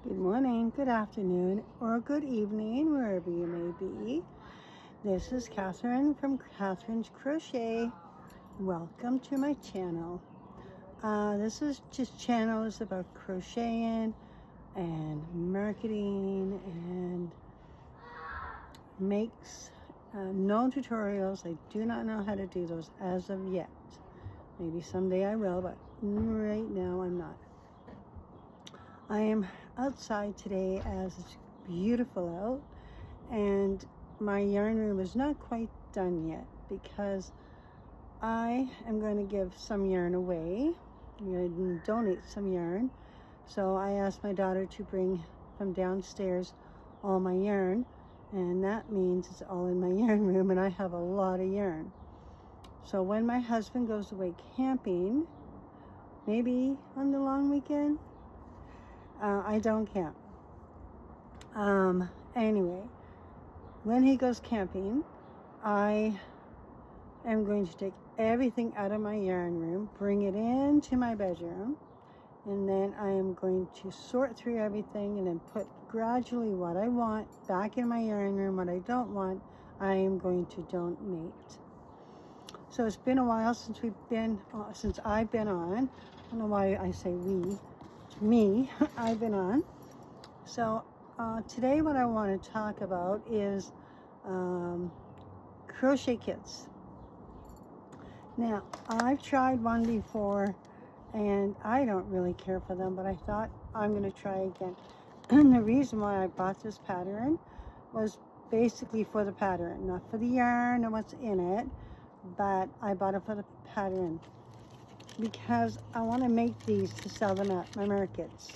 Good morning, good afternoon, or good evening, wherever you may be. This is Catherine from Catherine's Crochet. Welcome to my channel. This is just channels about crocheting and marketing and makes. No tutorials. I do not know how to do those as of yet. Maybe someday I will, but right now I'm not. I am outside today as it's beautiful out, and my yarn room is not quite done yet because I am going to give some yarn away. I'm going to donate some yarn. So I asked my daughter to bring from downstairs all my yarn, and that means it's all in my yarn room, and I have a lot of yarn. So when my husband goes away camping, maybe on the long weekend, I don't camp. Anyway, when he goes camping, I am going to take everything out of my yarn room, bring it into my bedroom, and then I am going to sort through everything and then put gradually what I want back in my yarn room. What I don't want, I am going to donate. So it's been a while since I've been on. I don't know why I say we. It's me. I've been on. So today what I want to talk about is crochet kits. Now, I've tried one before and I don't really care for them, but I thought I'm going to try again. And the reason why I bought this pattern was basically for the pattern, not for the yarn and what's in it, but I bought it for the pattern because I want to make these to sell them at my markets.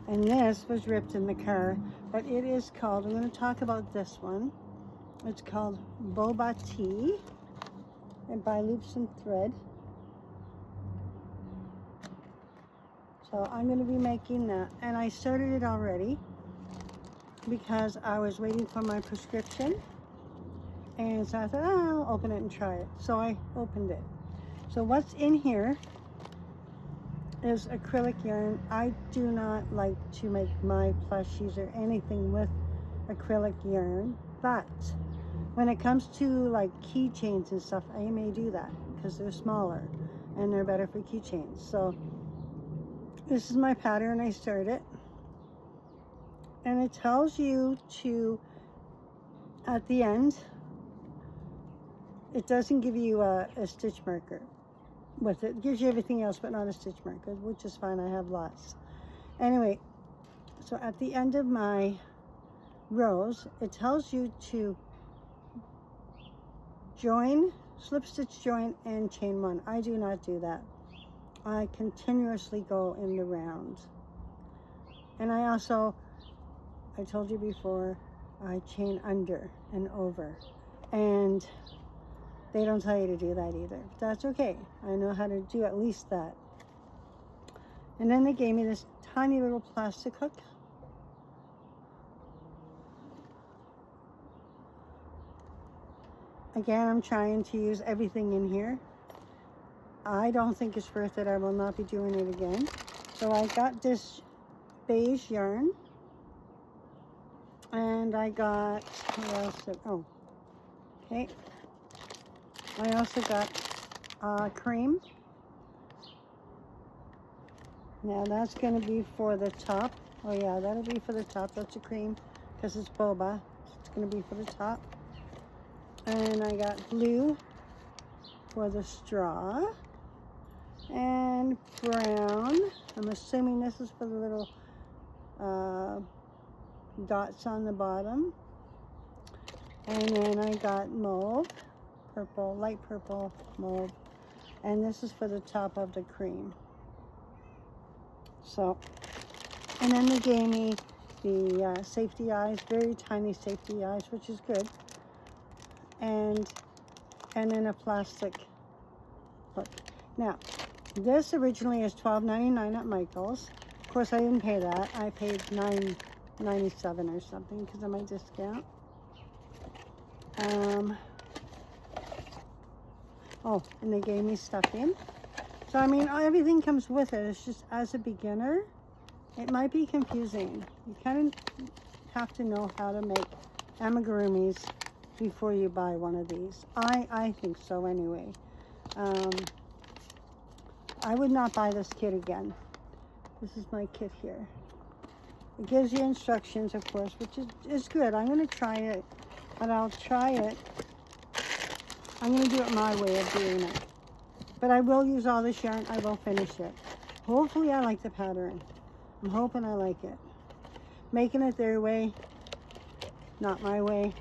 And this was ripped in the car, but it is called, I'm going to talk about this one. It's called Boba Tea and by Loops and Thread. So I'm going to be making that, and I started it already because I was waiting for my prescription, and so I thought, I'll open it and try it. So I opened it. So what's in here is acrylic yarn. I do not like to make my plushies or anything with acrylic yarn, but when it comes to like keychains and stuff, I may do that because they're smaller and they're better for keychains. So this is my pattern. I started it, and it tells you to, at the end, it doesn't give you a stitch marker with it. It gives you everything else but not a stitch marker, which is fine. I have lots. Anyway, so at the end of my rows, it tells you to join, slip stitch join, and chain one. I do not do that. I continuously go in the round. And I told you before, I chain under and over. And they don't tell you to do that either. But that's okay. I know how to do at least that. And then they gave me this tiny little plastic hook. Again, I'm trying to use everything in here. I don't think it's worth it. I will not be doing it again. So I got this beige yarn. And I got, what else? Okay. I also got cream. Now that's going to be for the top. Oh yeah, that'll be for the top. That's a cream because it's boba. It's going to be for the top. And I got blue for the straw. And brown. I'm assuming this is for the little dots on the bottom. And then I got mauve, purple, light purple, mauve. And this is for the top of the cream. So, and then they gave me the safety eyes, very tiny safety eyes, which is good. And then a plastic hook. Now, this originally is $12.99 at Michael's. Of course, I didn't pay that. I paid $9.97 or something because of my discount. Oh, and they gave me stuffing. So, I mean, everything comes with it. It's just as a beginner, It might be confusing. You kind of have to know how to make amigurumis before you buy one of these. I think so anyway. I would not buy this kit again. This is my kit here. It gives you instructions, of course, which is good. I'm going to try it, but I'll try it. I'm going to do it my way of doing it. But I will use all this yarn. I will finish it. Hopefully I like the pattern. I'm hoping I like it. Making it their way, not my way.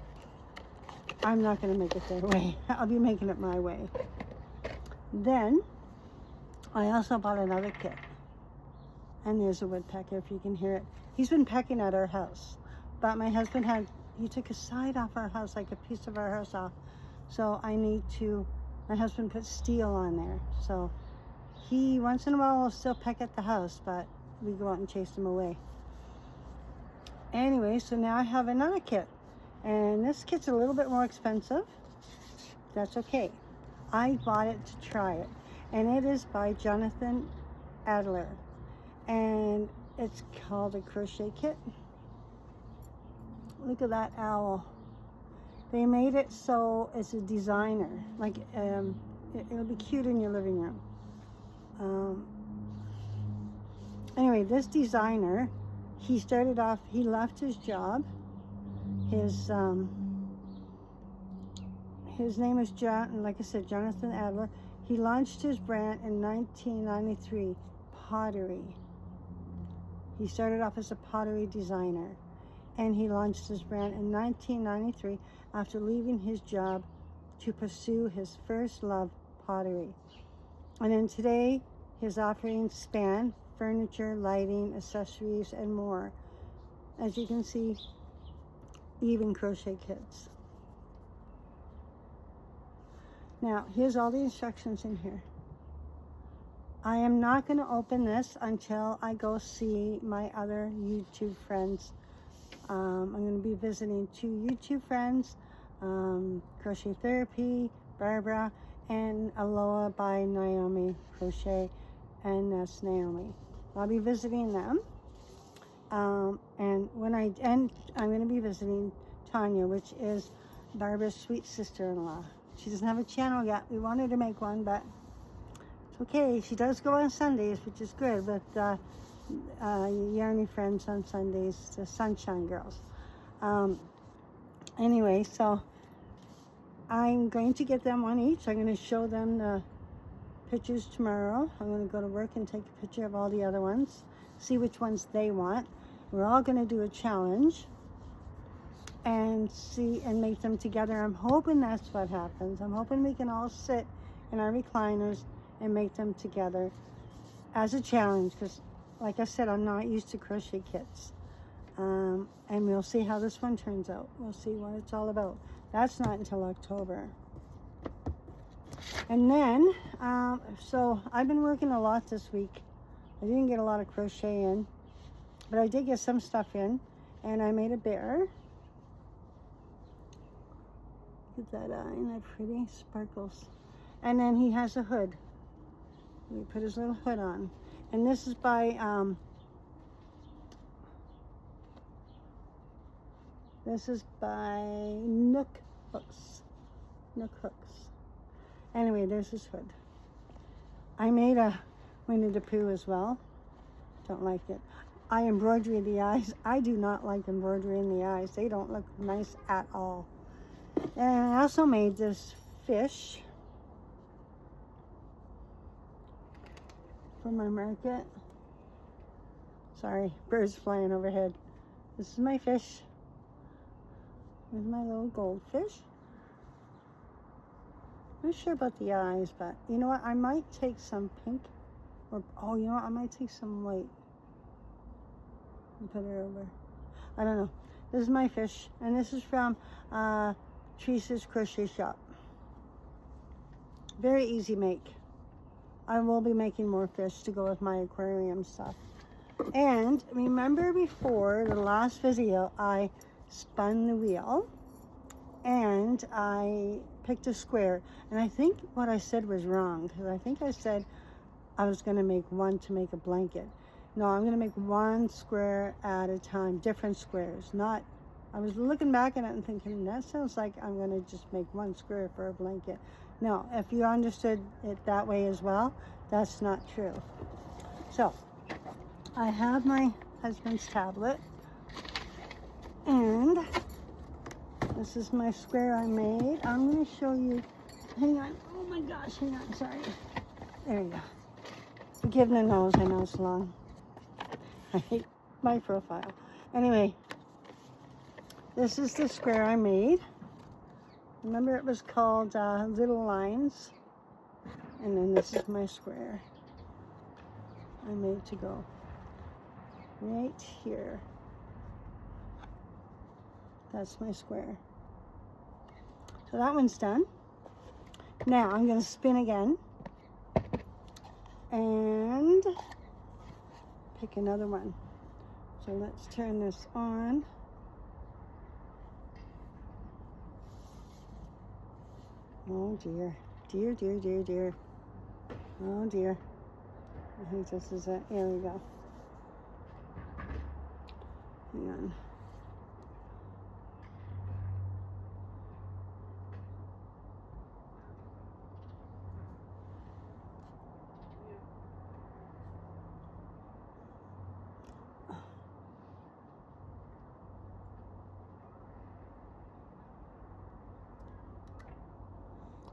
I'm not going to make it their way. I'll be making it my way. Then, I also bought another kit. And there's a woodpecker, if you can hear it. He's been pecking at our house. But my husband he took a side off our house, like a piece of our house off. So my husband put steel on there. So he, once in a while, will still peck at the house, but we go out and chase him away. Anyway, so now I have another kit. And this kit's a little bit more expensive. That's okay. I bought it to try it. And it is by Jonathan Adler. And it's called a crochet kit. Look at that owl. They made it so it's a designer. Like, it'll be cute in your living room. Anyway, this designer, he started off, he left his job. His name is like I said, Jonathan Adler. He launched his brand in 1993, pottery. He started off as a pottery designer, and he launched his brand in 1993 after leaving his job to pursue his first love, pottery. And then today, his offerings span furniture, lighting, accessories, and more. As you can see, even crochet kits. Now, here's all the instructions in here. I am not going to open this until I go see my other YouTube friends. I'm going to be visiting 2 YouTube friends, Crochet Therapy, Barbara, and Aloha by Naomi Crochet, and that's Naomi. I'll be visiting them. And I'm going to be visiting Tanya, which is Barbara's sweet sister-in-law. She doesn't have a channel yet. We wanted to make one, but it's okay. She does go on Sundays, which is good, with Yarny Friends on Sundays, the Sunshine Girls. Anyway, so I'm going to get them one each. I'm going to show them the pictures tomorrow. I'm going to go to work and take a picture of all the other ones, see which ones they want. We're all going to do a challenge and see and make them together. I'm hoping that's what happens. I'm hoping we can all sit in our recliners and make them together as a challenge, because like I said, I'm not used to crochet kits. And we'll see how this one turns out. We'll see what it's all about. That's not until October. And then, so I've been working a lot this week. I didn't get a lot of crochet in, but I did get some stuff in, and I made a bear. Look at that eye, isn't that pretty? Sparkles. And then he has a hood. We put his little hood on. And this is by, Nook Hooks. Nook Hooks. Anyway, there's his hood. I made a Winnie the Pooh as well. Don't like it. I embroidered the eyes. I do not like embroidering the eyes. They don't look nice at all. And I also made this fish for my market. Sorry, birds flying overhead. This is my fish. There's my little goldfish. I'm not sure about the eyes, but you know what? I might take some pink, or oh, you know what? I might take some white and put it over. I don't know. This is my fish, and this is from Teresa's Crochet Shop. Very easy make. I will be making more fish to go with my aquarium stuff. And remember before the last video, I spun the wheel and I picked a square. And I think what I said was wrong, because I think I said I was going to make one to make a blanket. No, I'm going to make one square at a time, different squares. Not, I was looking back at it and thinking, that sounds like I'm going to just make one square for a blanket. No, if you understood it that way as well, that's not true. So, I have my husband's tablet, and this is my square I made. I'm going to show you, hang on, oh my gosh, hang on, sorry. There you go. Forgive the nose, I know it's long. I hate my profile. Anyway, this is the square I made. Remember it was called Little Lines. And then this is my square I made to go right here. That's my square. So that one's done. Now I'm going to spin again and pick another one. So let's turn this on. Oh dear, dear, dear, dear, dear. Oh dear. I think this is it. Here we go. Hang on.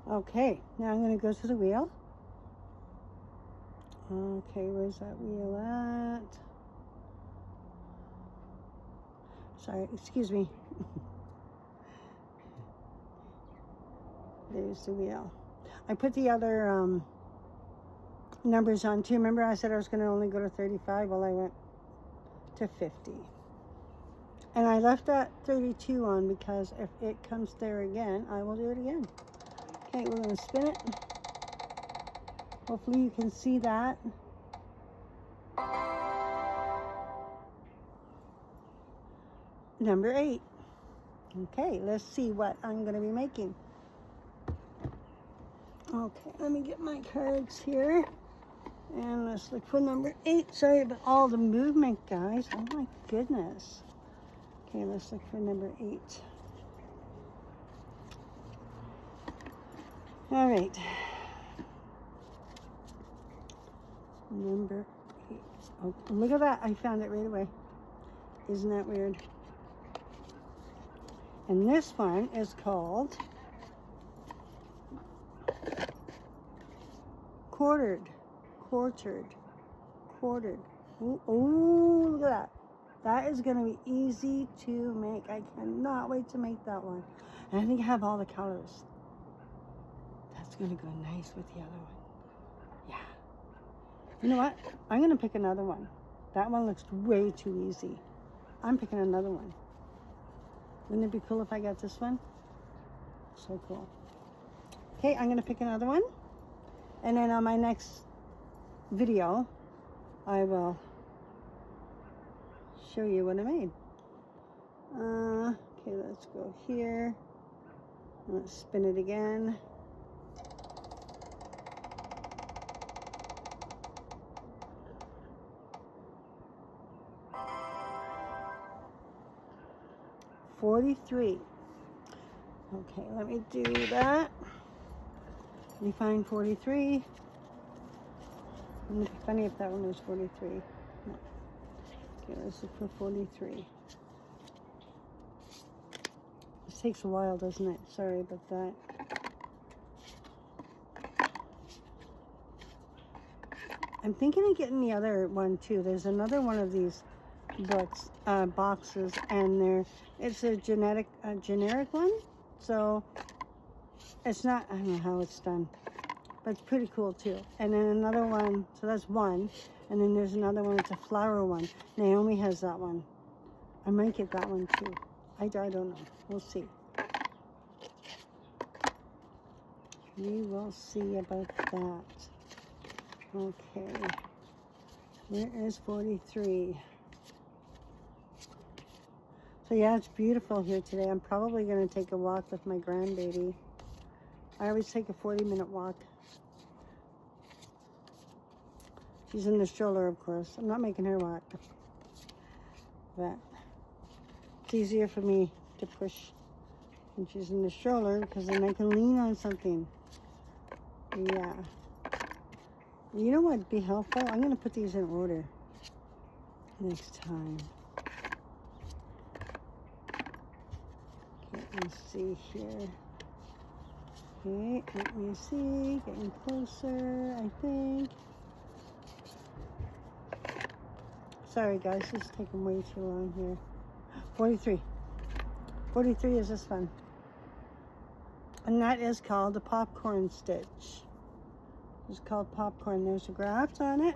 Okay, now I'm going to go to the wheel. Okay, where's that wheel at? Sorry, excuse me. There's the wheel. I put the other numbers on too. Remember I said I was going to only go to 35? Well, I went to 50. And I left that 32 on because if it comes there again, I will do it again. Okay, we're going to spin it. Hopefully you can see that. Number 8. Okay, let's see what I'm going to be making. Okay, let me get my cards here. And let's look for number 8. Sorry about all the movement, guys. Oh my goodness. Okay, let's look for number 8. All right. Number 8. Oh, look at that. I found it right away. Isn't that weird? And this one is called quartered. Ooh, look at that. That is going to be easy to make. I cannot wait to make that one. And I think I have all the colors. That's going to go nice with the other one. Yeah. You know what? I'm going to pick another one. That one looks way too easy. I'm picking another one. Wouldn't it be cool if I got this one? So cool. Okay, I'm going to pick another one. And then on my next video, I will show you what I made. Okay, let's go here. Let's spin it again. $43. Okay, let me do that. Let me find 43. Wouldn't it be funny if that one was 43? No. Okay, let's look for 43. This takes a while, doesn't it? Sorry about that. I'm thinking of getting the other one too. There's another one of these books, boxes, and it's a generic one. So it's not, I don't know how it's done, but it's pretty cool too. And then another one, so that's one. And then there's another one, it's a flower one. Naomi has that one. I might get that one too. I don't know. We'll see. We will see about that. Okay. Where is 43? So yeah, it's beautiful here today. I'm probably going to take a walk with my grandbaby. I always take a 40-minute walk. She's in the stroller, of course. I'm not making her walk. But it's easier for me to push when she's in the stroller because then I can lean on something. Yeah. You know what would be helpful? I'm going to put these in order next time. Okay, let's see here. Okay, let me see. Getting closer, I think. Sorry, guys. This is taking way too long here. 43. 43 is this one. And that is called the popcorn stitch. It's called popcorn. There's a graft on it.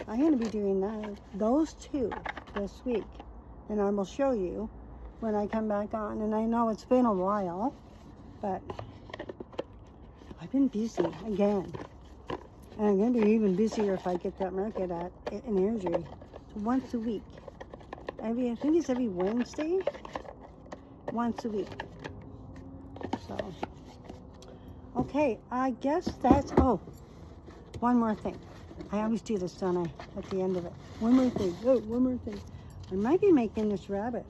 I'm going to be doing those two this week. And I will show you when I come back on. And I know it's been a while, but I've been busy again. And I'm going to be even busier if I get that market in Airdrie. So once a week. I think it's every Wednesday. Once a week. So, okay, I guess that's, oh, one more thing. I always do this, don't I, at the end of it. One more thing. Oh, one more thing. I might be making this rabbit.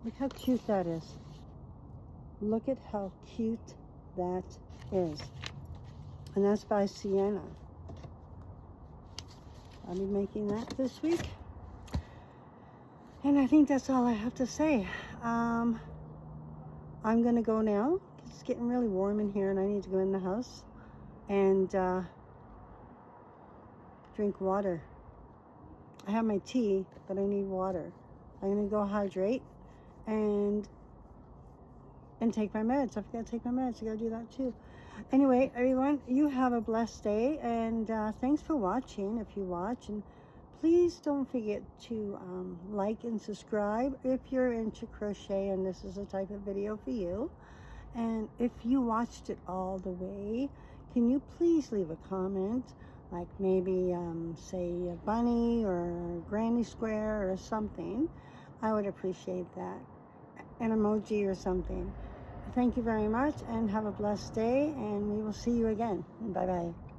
Look how cute that is. Look at how cute that is. And that's by Sienna. I'll be making that this week. And I think that's all I have to say. I'm going to go now. It's getting really warm in here and I need to go in the house and drink water. I have my tea, but I need water. I'm going to go hydrate and take my meds. I forgot to take my meds. I got to do that too. Anyway, everyone, you have a blessed day, and thanks for watching if you watch. And please don't forget to like and subscribe if you're into crochet and this is the type of video for you. And if you watched it all the way, can you please leave a comment, like maybe say a bunny or a granny square or something. I would appreciate that. An emoji or something. Thank you very much and have a blessed day, and we will see you again. Bye-bye.